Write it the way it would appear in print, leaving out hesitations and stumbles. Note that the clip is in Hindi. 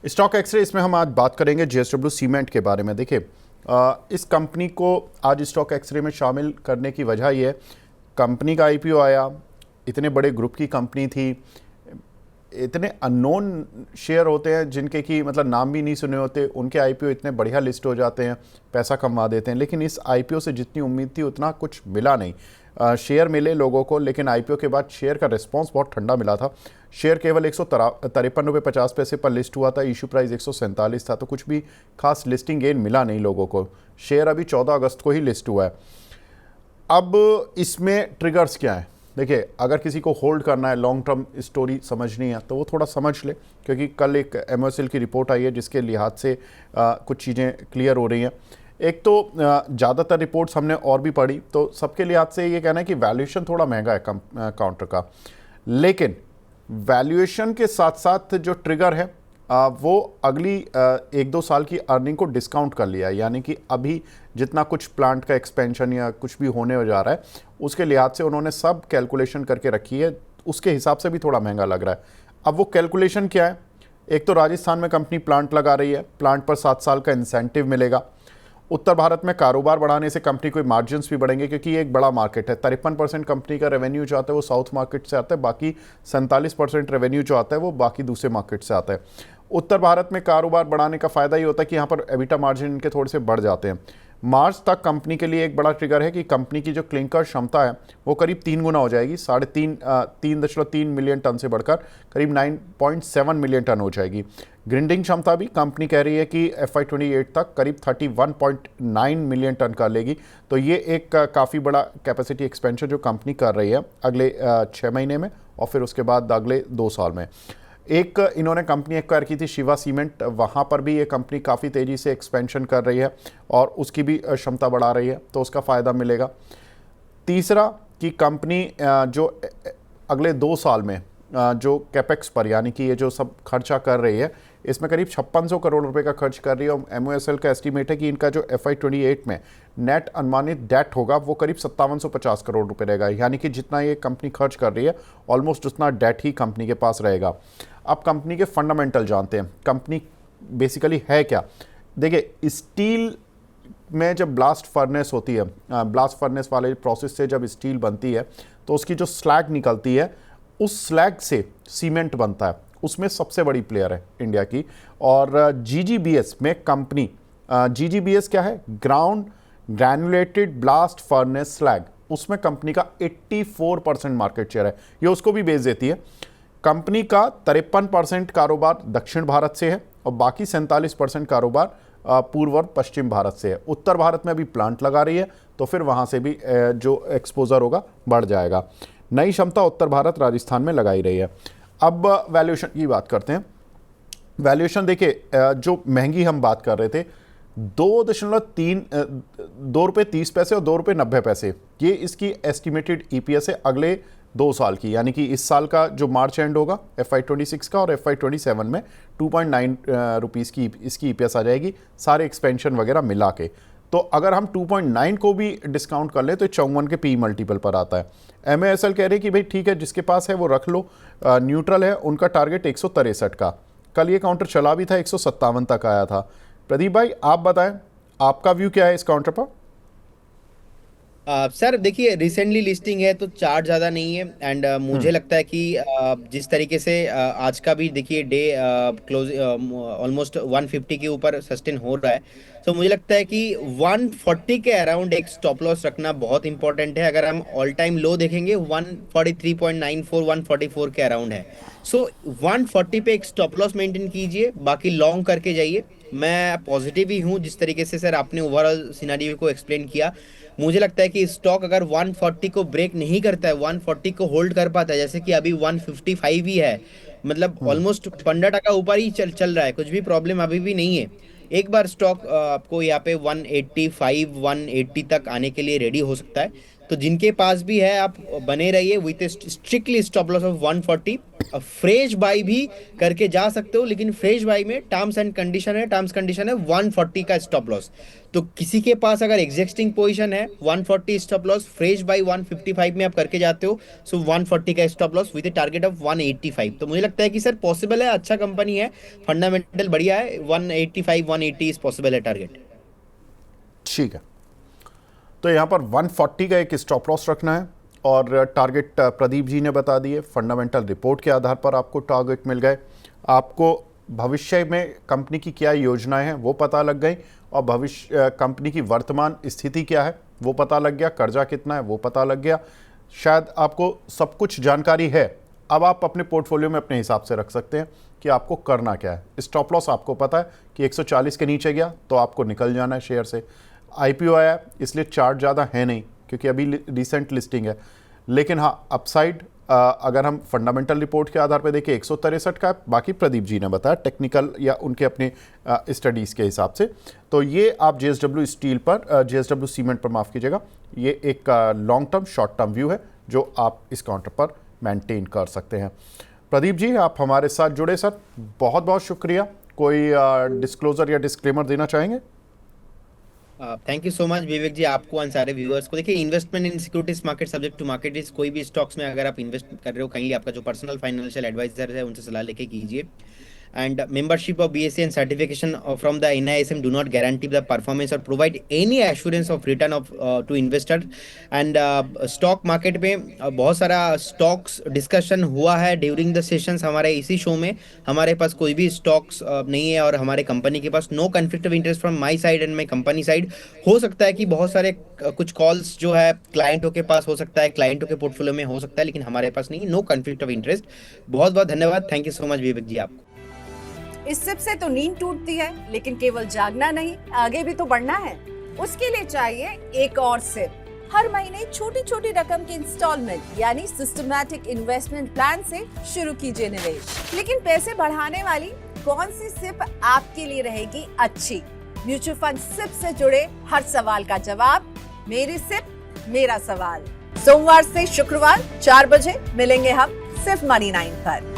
स्टॉक एक्सरे, इसमें हम आज बात करेंगे जेएसडब्ल्यू सीमेंट के बारे में। देखिए, इस कंपनी को आज स्टॉक एक्सरे में शामिल करने की वजह ये है, कंपनी का आईपीओ आया, इतने बड़े ग्रुप की कंपनी थी, इतने अननोन शेयर होते हैं जिनके कि मतलब नाम भी नहीं सुने होते, उनके आईपीओ इतने बढ़िया लिस्ट हो जाते हैं, पैसा कमा देते हैं। लेकिन इस आईपीओ से जितनी उम्मीद थी उतना कुछ मिला नहीं। शेयर मिले लोगों को, लेकिन आईपीओ के बाद शेयर का रिस्पांस बहुत ठंडा मिला था। शेयर केवल 153 रुपये 50 पैसे पर लिस्ट हुआ था, इशू प्राइस 147 था, तो कुछ भी खास लिस्टिंग गेन मिला नहीं लोगों को। शेयर अभी 14 अगस्त को ही लिस्ट हुआ है। अब इसमें ट्रिगर्स क्या है? देखिए, अगर किसी को होल्ड करना है, लॉन्ग टर्म स्टोरी समझनी है, तो वो थोड़ा समझ ले, क्योंकि कल एक एमओएसएल की रिपोर्ट आई है जिसके लिहाज से कुछ चीज़ें क्लियर हो रही हैं। एक तो ज़्यादातर रिपोर्ट्स हमने और भी पढ़ी, तो सबके लिहाज से ये कहना है कि वैल्यूएशन थोड़ा महंगा है काउंटर का, लेकिन वैल्यूएशन के साथ साथ जो ट्रिगर है वो अगली 1-2 साल की अर्निंग को डिस्काउंट कर लिया है। यानी कि अभी जितना कुछ प्लांट का एक्सपेंशन या कुछ भी होने हो जा रहा है, उसके लिहाज से उन्होंने सब कैलकुलेशन करके रखी है, उसके हिसाब से भी थोड़ा महंगा लग रहा है। अब वो कैलकुलेशन क्या है? एक तो राजस्थान में कंपनी प्लांट लगा रही है, प्लांट पर 7 साल का इंसेंटिव मिलेगा। उत्तर भारत में कारोबार बढ़ाने से कंपनी के मार्जिन्स भी बढ़ेंगे, क्योंकि ये एक बड़ा मार्केट है। 53% कंपनी का रेवेन्यू जो आता है वो साउथ मार्केट से आता है, बाकी 47% रेवेन्यू जो आता है वो बाकी दूसरे मार्केट से आता है। उत्तर भारत में कारोबार बढ़ाने का फ़ायदा ये होता है कि यहाँ पर एबिटा मार्जिन इनके थोड़े से बढ़ जाते हैं। मार्च तक कंपनी के लिए एक बड़ा ट्रिगर है कि कंपनी की जो क्लिंकर क्षमता है वो करीब 3 गुना हो जाएगी, 3.3 मिलियन टन से बढ़कर करीब 9.7 मिलियन टन हो जाएगी। ग्रिंडिंग क्षमता भी कंपनी कह रही है कि FY28 तक करीब 31.9 मिलियन टन कर लेगी। तो ये एक काफ़ी बड़ा कैपेसिटी एक्सपेंशन जो कंपनी कर रही है अगले 6 महीने में, और फिर उसके बाद अगले 2 साल में। एक इन्होंने कंपनी एक्वायर की थी शिवा सीमेंट, वहाँ पर भी ये कंपनी काफ़ी तेज़ी से एक्सपेंशन कर रही है और उसकी भी क्षमता बढ़ा रही है, तो उसका फ़ायदा मिलेगा। तीसरा कि कंपनी जो अगले 2 साल में जो कैपेक्स पर, यानी कि ये जो सब खर्चा कर रही है, इसमें करीब 5600 करोड़ रुपए का खर्च कर रही है। और एमओएसएल का एस्टीमेट है कि इनका जो FY28 में नेट अनुमानित डेट होगा वो करीब 5750 करोड़ रुपए रहेगा। यानी कि जितना ये कंपनी खर्च कर रही है ऑलमोस्ट उतना डेट ही कंपनी के पास रहेगा। अब कंपनी के फंडामेंटल जानते हैं, कंपनी बेसिकली है क्या। देखिए, स्टील में जब ब्लास्ट फर्नेस होती है, ब्लास्ट फर्नेस वाले प्रोसेस से जब स्टील बनती है तो उसकी जो स्लैग निकलती है, उस स्लैग से सीमेंट बनता है। उसमें सबसे बड़ी प्लेयर है इंडिया की। और जीजीबीएस में कंपनी, जीजीबीएस क्या है? Ground granulated blast furnace slag, उसमें कंपनी का 84% मार्केट शेयर है। ये उसको भी बेच देती है। कंपनी का 53% कारोबार दक्षिण भारत से है और बाकी 47% कारोबार पूर्व और पश्चिम भारत से है। उत्तर भारत में अभी प्लांट लगा रही है, तो फिर वहाँ से भी जो एक्सपोजर होगा बढ़ जाएगा। नई क्षमता उत्तर भारत राजस्थान में लगाई रही है। अब वैल्यूएशन की बात करते हैं। वैल्यूएशन देखिए, जो महंगी हम बात कर रहे थे, 2.30 और 2.90 ये इसकी एस्टिमेटेड ईपीएस है अगले 2 साल की। यानी कि इस साल का जो मार्च एंड होगा FY26 का, और FY27 में 2.9 रुपीज़ की इसकी ईपीएस आ जाएगी, सारे एक्सपेंशन वगैरह मिला के। तो अगर हम 2.9 को भी डिस्काउंट कर ले तो 54 के पी मल्टीपल पर आता है। एमएसएल कह रहे कि भाई ठीक है, जिसके पास है वो रख लो, न्यूट्रल है। उनका टारगेट 163 का, कल ये काउंटर चला भी था, 157 तक आया था। प्रदीप भाई, आप बताएं आपका व्यू क्या है इस काउंटर पर? सर देखिए, रिसेंटली लिस्टिंग है तो चार्ट ज़्यादा नहीं है। एंड मुझे लगता है कि जिस तरीके से आज का भी देखिए डे क्लोज ऑलमोस्ट 150 के ऊपर सस्टेन हो रहा है, तो मुझे लगता है कि 140 के अराउंड एक स्टॉप लॉस रखना बहुत इंपॉर्टेंट है। अगर हम ऑल टाइम लो देखेंगे 143.94 144 के अराउंड है। सो 140 पे एक स्टॉप लॉस मेंटेन कीजिए, बाकी लॉन्ग करके जाइए। मैं पॉजिटिव ही हूँ जिस तरीके से सर आपने ओवरऑल सिनेरियो को एक्सप्लेन किया। मुझे लगता है कि स्टॉक अगर 140 को ब्रेक नहीं करता है, 140 को होल्ड कर पाता है, जैसे कि अभी 155 ही है, मतलब ऑलमोस्ट 15% ऊपर ही चल चल रहा है, कुछ भी प्रॉब्लम अभी भी नहीं है। एक बार स्टॉक आपको यहाँ पे 185 180 तक आने के लिए रेडी हो सकता है। तो जिनके पास भी है आप बने रहिए with strictly stop loss of 140। Fresh by भी करके जा सकते हो, लेकिन फ्रेश बाई में टर्म्स एंड कंडीशन है, 140 का स्टॉप लॉस। तो किसी के पास अगर एग्जिस्टिंग पोजीशन है 140 स्टॉप लॉस, फ्रेश बाई 155 में आप करके जाते हो, सो 140 का stop loss with target of 185। तो मुझे लगता है कि सर पॉसिबल है, अच्छा कंपनी है, फंडामेंटल बढ़िया है, 185 180 इज पॉसिबल है टारगेट। ठीक है, तो यहाँ पर 140 का एक स्टॉप लॉस रखना है और टारगेट प्रदीप जी ने बता दिए। फंडामेंटल रिपोर्ट के आधार पर आपको टारगेट मिल गए, आपको भविष्य में कंपनी की क्या योजनाएं हैं वो पता लग गई, और भविष्य कंपनी की वर्तमान स्थिति क्या है वो पता लग गया, कर्जा कितना है वो पता लग गया, शायद आपको सब कुछ जानकारी है। अब आप अपने पोर्टफोलियो में अपने हिसाब से रख सकते हैं कि आपको करना क्या है। स्टॉप लॉस आपको पता है कि 140 के नीचे गया तो आपको निकल जाना है शेयर से। आईपीओ आया इसलिए चार्ट ज़्यादा है नहीं क्योंकि अभी रिसेंट लिस्टिंग है, लेकिन हाँ अपसाइड अगर हम फंडामेंटल रिपोर्ट के आधार पर देखें 163 का, बाकी प्रदीप जी ने बताया टेक्निकल या उनके अपने स्टडीज़ के हिसाब से। तो ये आप जेएसडब्ल्यू स्टील पर, जेएसडब्ल्यू सीमेंट पर माफ़ कीजिएगा, ये एक long term short term view है जो आप इस काउंटर पर मेंटेन कर सकते हैं। प्रदीप जी आप हमारे साथ जुड़े सर, बहुत बहुत शुक्रिया। कोई डिस्क्लोजर या डिस्क्लेमर देना चाहेंगे? Thank you so much Vivek ji, आपको और सारे व्यूअर्स को। देखिए, investment in securities market subject to market risk. कोई भी स्टॉक्स में अगर आप इन्वेस्ट कर रहे हो, कहीं आपका जो पर्सनल फाइनेंशियल एडवाइजर है उनसे सलाह लेके कीजिए। And membership of BSc and certification from the NISM do not guarantee the performance or provide any assurance of return of to investor। and stock market में बहुत सारा stocks discussion हुआ है ड्यूरिंग द सेशंस हमारे इसी शो में। हमारे पास कोई भी स्टॉक्स नहीं है और हमारे कंपनी के पास no conflict of interest from my side and my company side. हो सकता है कि बहुत सारे कुछ कॉल्स जो है क्लाइंटों के पास हो सकता है, क्लाइंटों के पोर्टफोलियो में हो सकता है, लेकिन हमारे पास नहीं, नो कन्फ्लिक्ट ऑफ इंटरेस्ट। बहुत बहुत धन्यवाद, thank you so much Vivek ji आपको। इस सिप से तो नींद टूटती है, लेकिन केवल जागना नहीं, आगे भी तो बढ़ना है। उसके लिए चाहिए एक और सिप। हर महीने छोटी छोटी रकम की इंस्टॉलमेंट यानी सिस्टमैटिक इन्वेस्टमेंट प्लान से शुरू कीजिए निवेश। लेकिन पैसे बढ़ाने वाली कौन सी सिप आपके लिए रहेगी अच्छी? म्यूचुअल फंड सिप से जुड़े हर सवाल का जवाब मेरी सिप मेरा सवाल। सोमवार से शुक्रवार 4 बजे मिलेंगे हम सिर्फ मनी 9 पर।